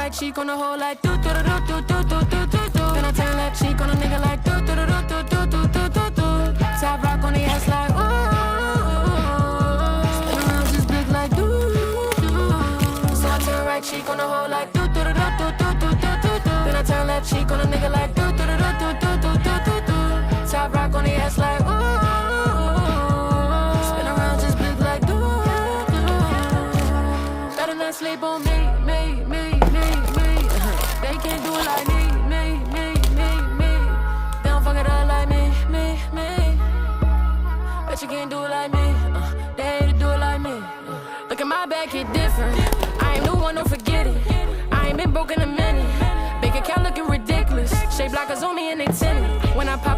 right cheek on the hole like do do do do do do do do do. Then I turn left cheek on a nigga like do do do do do do do do do. Top rock on the ass like ooh. Spin around just big like do do. So I turn right cheek on the hole like do do do do do do do do do. Then I turn left cheek on a nigga like do do do do do do do do do. Top rock on the ass like ooh. Spin around just big like do do. Better not sleep on me. They can't do it like me. They don't fuck it up like me. Bet you can't do it like me. They hate to do it like me. Look at my back, it different. I ain't new one, don't forget it. I ain't been broke in a minute. Bank account looking ridiculous. Shape like a zombie and they tinted. When I pop